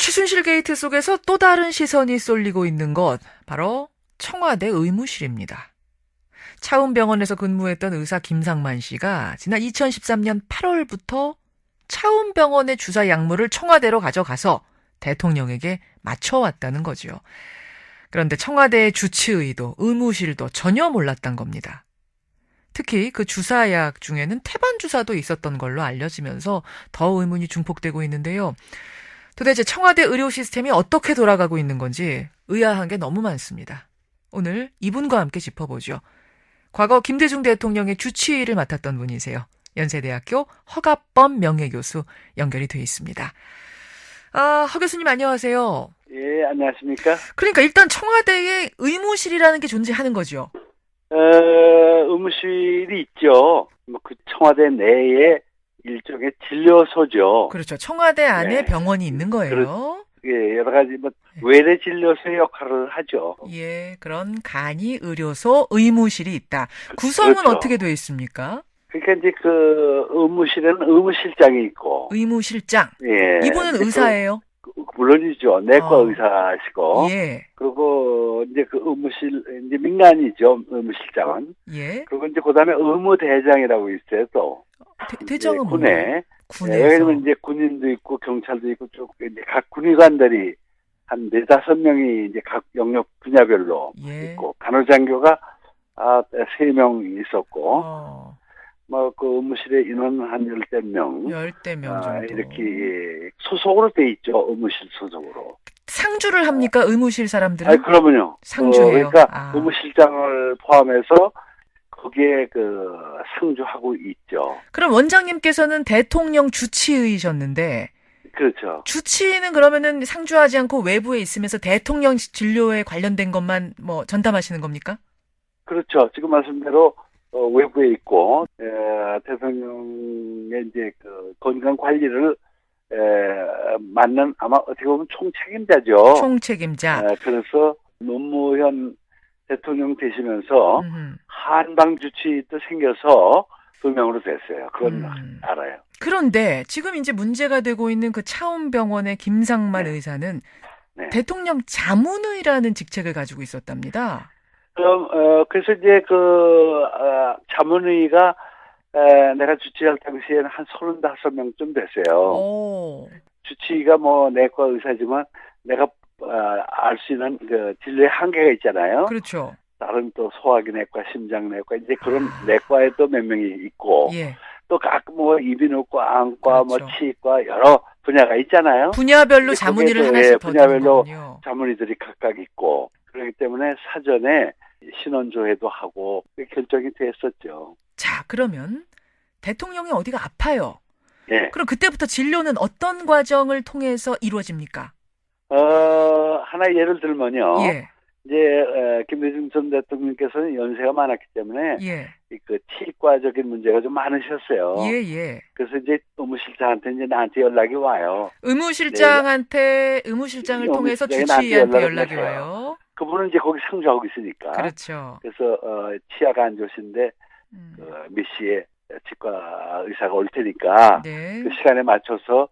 최순실 게이트 속에서 또 다른 시선이 쏠리고 있는 것, 바로 청와대 의무실입니다. 차움병원에서 근무했던 의사 김상만 씨가 지난 2013년 8월부터 차움병원의 주사 약물을 청와대로 가져가서 대통령에게 맞춰왔다는 거죠. 그런데 청와대의 주치의도 의무실도 전혀 몰랐던 겁니다. 특히 그 주사약 중에는 태반 주사도 있었던 걸로 알려지면서 더 의문이 중폭되고 있는데요. 도대체 청와대 의료 시스템이 어떻게 돌아가고 있는 건지 의아한 게 너무 많습니다. 오늘 이분과 함께 짚어보죠. 과거 김대중 대통령의 주치의를 맡았던 분이세요. 연세대학교 허갑범 명예교수 연결이 돼 있습니다. 허 교수님 안녕하세요. 예, 안녕하십니까? 그러니까 일단 청와대에 의무실이라는 게 존재하는 거죠. 의무실이 있죠. 그 청와대 내에 일종의 진료소죠. 그렇죠. 청와대 안에 네. 병원이 있는 거예요. 예, 여러 가지 외래 진료소의 역할을 하죠. 예, 그런 간이 의료소 의무실이 있다. 구성은 그렇죠. 어떻게 되어 있습니까? 그러니까 이제 그 의무실에는 의무실장이 있고, 의무실장. 예, 이분은 의사예요? 물론이죠. 내과 의사시고, 예. 그리고 이제 그 의무실 이제 민간이죠. 의무실장은. 예. 그리고 이제 그다음에 의무대장이라고 있어요. 또 대장은 예, 군에. 군에서. 왜냐면 이제 군인도 있고 경찰도 있고 쭉 이제 각 군의관들이 한 4-5명이 이제 각 영역 분야별로 예. 있고 간호장교가 3명 있었고 그 의무실에 인원 한 10명 10명 정도. 이렇게 소속으로 돼 있죠. 의무실 소속으로. 상주를 합니까? 의무실 사람들은? 아니 그러면요. 상주해요. 그러니까 의무실장을 포함해서 거기에 상주하고 있죠. 그럼 원장님께서는 대통령 주치의셨는데, 그렇죠. 주치의는 그러면은 상주하지 않고 외부에 있으면서 대통령 진료에 관련된 것만 전담하시는 겁니까? 그렇죠. 지금 말씀대로 외부에 있고 대통령의 이제 그 건강 관리를 맡는 아마 어떻게 보면 총책임자죠. 총책임자. 그래서 노무현 대통령 되시면서 한방 주치의도 생겨서 2명으로 됐어요. 그건 알아요. 그런데 지금 이제 문제가 되고 있는 그 차움병원의 김상만 의사는 대통령 자문의라는 직책을 가지고 있었답니다. 그래서 이제 자문의가 내가 주치의할 당시에는 한 35명쯤 됐어요. 주치의가 내과 의사지만 내가 알 수 있는 그 진료의 한계가 있잖아요. 그렇죠. 다른 또 소화기 내과, 심장내과 이제 그런 내과에 또 몇 명이 있고 예. 또 각 이비인후과, 안과, 그렇죠. 치과 여러 분야가 있잖아요. 분야별로 자문의를 하나씩 더 분야별로 두는군요. 자문의들이 각각 있고 그렇기 때문에 사전에 신원조회도 하고 결정이 됐었죠. 자, 그러면 대통령이 어디가 아파요. 예. 그럼 그때부터 진료는 어떤 과정을 통해서 이루어집니까? 하나 예를 들면요. 예. 이제 김대중 전 대통령께서는 연세가 많았기 때문에 예. 그 치과적인 문제가 좀 많으셨어요. 예. 그래서 이제 의무실장한테 이제 나한테 연락이 와요. 의무실장을 통해서 주치의한테 연락이 와요. 그분은 이제 거기 상주하고 있으니까. 그렇죠. 그래서 치아가 안 좋으신데 몇 시에 치과 의사가 올 테니까 그 시간에 맞춰서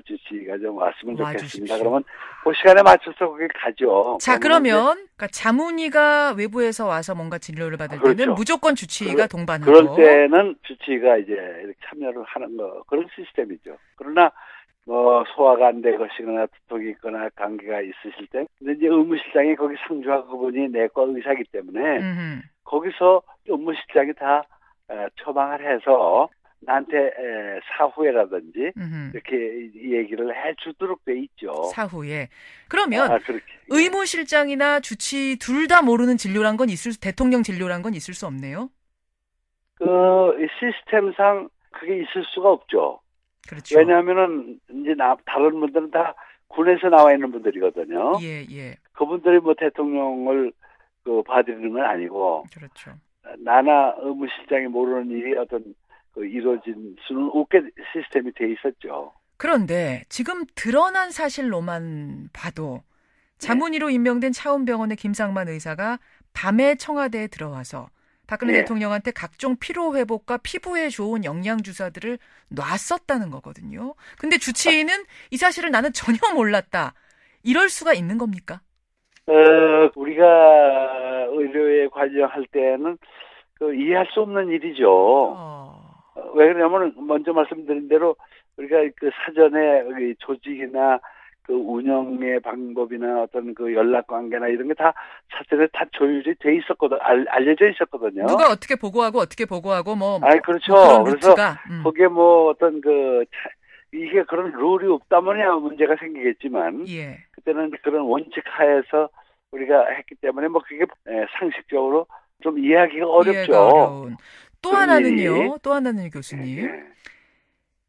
주치의가 좀 왔으면 좋겠습니다. 와주십시오. 그러면 그 시간에 맞춰서 거기 가죠. 자, 그러면 그러니까 자문의가 외부에서 와서 뭔가 진료를 받을 때는 무조건 주치의가 동반하고. 그럴 때는 주치의가 이제 이렇게 참여를 하는 그런 시스템이죠. 그러나 소화가 안 되거나 두통이 있거나 감기가 있으실 때 근데 이제 의무실장이 거기 상주하고 그분이 내과 의사이기 때문에 거기서 의무실장이 다 처방을 해서 나한테 사후에라든지 이렇게 얘기를 해주도록 돼 있죠. 사후에. 그러면 그렇게. 의무실장이나 주치의 둘 다 모르는 진료란 건 대통령 진료란 건 있을 수 없네요. 그 시스템상 그게 있을 수가 없죠. 그렇죠. 왜냐하면은 이제 다른 분들은 다 군에서 나와 있는 분들이거든요. 예. 그분들이 대통령을 봐드리는 건 아니고. 그렇죠. 나나 의무실장이 모르는 일이 이루어진 수는 없게 시스템이 돼 있었죠. 그런데 지금 드러난 사실로만 봐도 자문의로 임명된 차움병원의 김상만 의사가 밤에 청와대에 들어와서 박근혜 예. 대통령한테 각종 피로 회복과 피부에 좋은 영양 주사들을 놨었다는 거거든요. 근데 주치의는 이 사실을 나는 전혀 몰랐다. 이럴 수가 있는 겁니까? 우리가 의료에 관여할 때는 그 이해할 수 없는 일이죠. 왜 그러냐면 먼저 말씀드린 대로 우리가 그 사전에 이 조직이나 그 운영의 방법이나 어떤 그 연락 관계나 이런 게 다 사전에 다 조율이 돼 있었거든, 알려져 있었거든요. 누가 어떻게 보고하고 뭐 그렇죠. 그런 그래서 루트가 거기에 뭐 어떤 이게 그런 룰이 없다면야 문제가 생기겠지만 예. 그때는 그런 원칙 하에서 우리가 했기 때문에 뭐 그게 상식적으로 좀 이해하기가 어렵죠. 이해가 어려운. 또 그런 하나는요. 또 하나는 교수님. 예.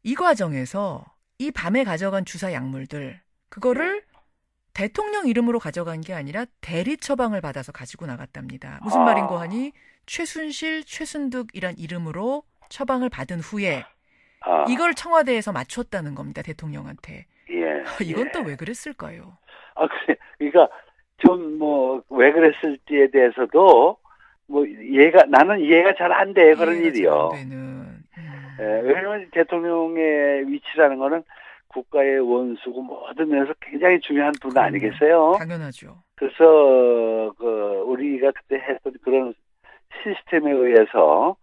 이 과정에서 이 밤에 가져간 주사 약물들 그거를 대통령 이름으로 가져간 게 아니라 대리 처방을 받아서 가지고 나갔답니다. 무슨 말인고 하니 최순실, 최순득이란 이름으로 처방을 받은 후에 이걸 청와대에서 맞췄다는 겁니다. 대통령한테. 예. 이건 또 왜 그랬을까요? 그러니까 좀 뭐 왜 그랬을지에 대해서도 뭐 나는 이해가 잘 안 돼, 그런 일이요. 잘 안 되는. 왜냐면 대통령의 위치라는 거는 국가의 원수고 모든 면에서 굉장히 중요한 분 아니겠어요? 당연하죠. 그래서 우리가 그때 했던 그런 시스템에 의해서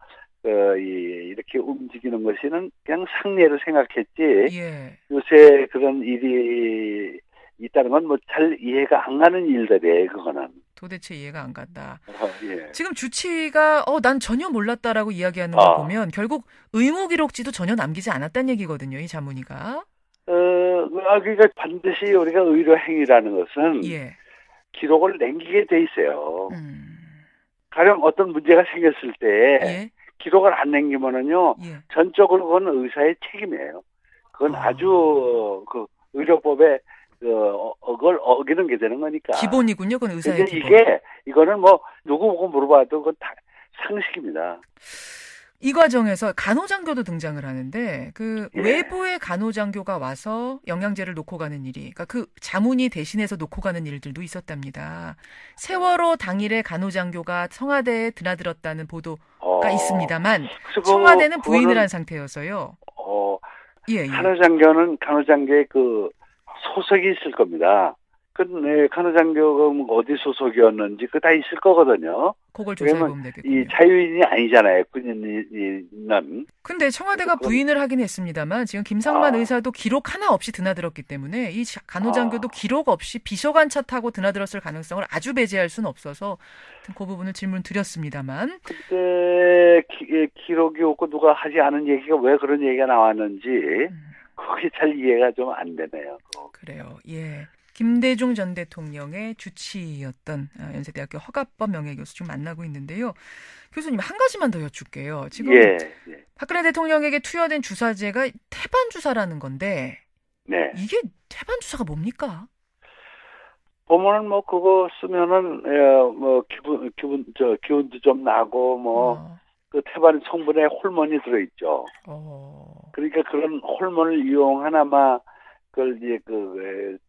이렇게 움직이는 것이는 그냥 상례로 생각했지. 예. 요새 그런 일이 있다는 건 뭐 잘 이해가 안 가는 일들이에요, 그거는. 도대체 이해가 안 간다. 예. 지금 주치의가 난 전혀 몰랐다라고 이야기하는 거 보면 결국 의무 기록지도 전혀 남기지 않았다는 얘기거든요. 이 자문위가. 그러니까 반드시 우리가 의료 행위라는 것은 예. 기록을 남기게 돼 있어요. 가령 어떤 문제가 생겼을 때 예. 기록을 안 남기면은요, 예. 전적으로 그건 의사의 책임이에요. 그건 아주 그 의료법에 그걸 어기는 게 되는 거니까. 기본이군요. 그건 의사의 근데 기본. 이거는 뭐 누구 보고 물어봐도 그건 다 상식입니다. 이 과정에서 간호장교도 등장을 하는데 예. 외부의 간호장교가 와서 영양제를 놓고 가는 일이, 그러니까 그 자문이 대신해서 놓고 가는 일들도 있었답니다. 세월호 당일에 간호장교가 청와대에 드나들었다는 보도가 있습니다만 청와대는 부인을 한 상태여서요. 예. 간호장교의 그 소속이 있을 겁니다. 간호장교가 어디 소속이었는지 그 다 있을 거거든요. 그걸 조사해보면 되겠군요. 이 자유인이 아니잖아요. 군인은. 근데 청와대가 부인을 하긴 했습니다만 지금 김상만 의사도 기록 하나 없이 드나들었기 때문에 이 간호장교도 기록 없이 비서관 차 타고 드나들었을 가능성을 아주 배제할 수는 없어서 그 부분을 질문 드렸습니다만. 그때 기록이 없고 누가 하지 않은 얘기가 왜 그런 얘기가 나왔는지 그게 잘 이해가 좀 안 되네요. 그래요. 예. 김대중 전 대통령의 주치의였던 연세대학교 허갑범 명예교수 지금 만나고 있는데요. 교수님 한 가지만 더 여쭙게요. 지금 박근혜 대통령에게 투여된 주사제가 태반 주사라는 건데 이게 태반 주사가 뭡니까? 보면은 뭐 그거 쓰면은 뭐 기운도 좀 나고 뭐 그 태반 성분에 호르몬이 들어있죠. 그러니까 그런 호르몬을 이용한 아마 그걸 이제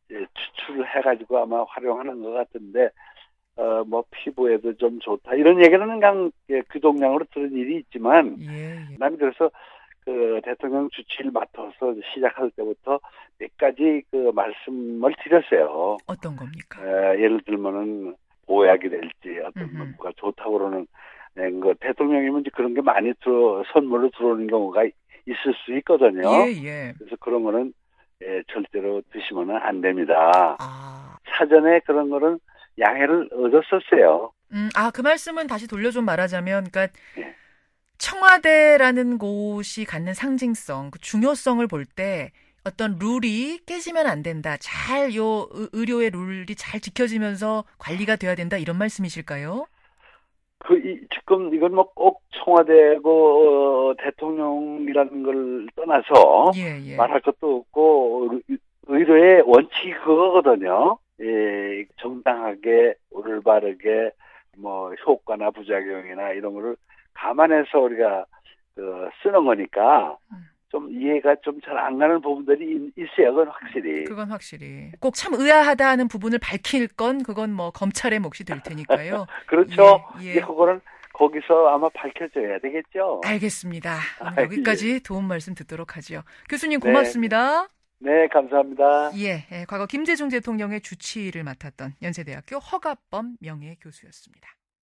추출을 해가지고 아마 활용하는 것 같은데, 뭐 피부에도 좀 좋다 이런 얘기는 그냥 규동량으로 들은 일이 있지만, 난 그래서 그 대통령 주치를 맡아서 시작할 때부터 몇 가지 그 말씀을 드렸어요. 어떤 겁니까? 예를 들면은 보약이 될지 어떤 뭐가 좋다고 그러는 그 대통령이면 이제 그런 게 많이 선물로 들어오는 경우가 있을 수 있거든요. 그래서 그런 거는 절대로 드시면 안 됩니다. 사전에 그런 거는 양해를 얻었었어요. 그 말씀은 다시 돌려 좀 말하자면, 그러니까 청와대라는 곳이 갖는 상징성, 그 중요성을 볼 때 어떤 룰이 깨지면 안 된다. 의료의 룰이 잘 지켜지면서 관리가 돼야 된다. 이런 말씀이실까요? 지금 이건 뭐 꼭 청와대고 대통령이라는 걸 떠나서 말할 것도 없고 의료의 원칙이 그거거든요. 정당하게 올바르게 뭐 효과나 부작용이나 이런 거를 감안해서 우리가 쓰는 거니까 좀 이해가 좀 잘 안 가는 부분들이 있어요. 그건 확실히. 꼭 참 의아하다 하는 부분을 밝힐 건 그건 뭐 검찰의 몫이 될 테니까요. 그렇죠. 그거는 거기서 아마 밝혀져야 되겠죠. 알겠습니다. 오늘 아, 여기까지 도움 말씀 듣도록 하죠. 교수님 네. 고맙습니다. 네, 감사합니다. 예, 과거 김대중 대통령의 주치의를 맡았던 연세대학교 허갑범 명예교수였습니다.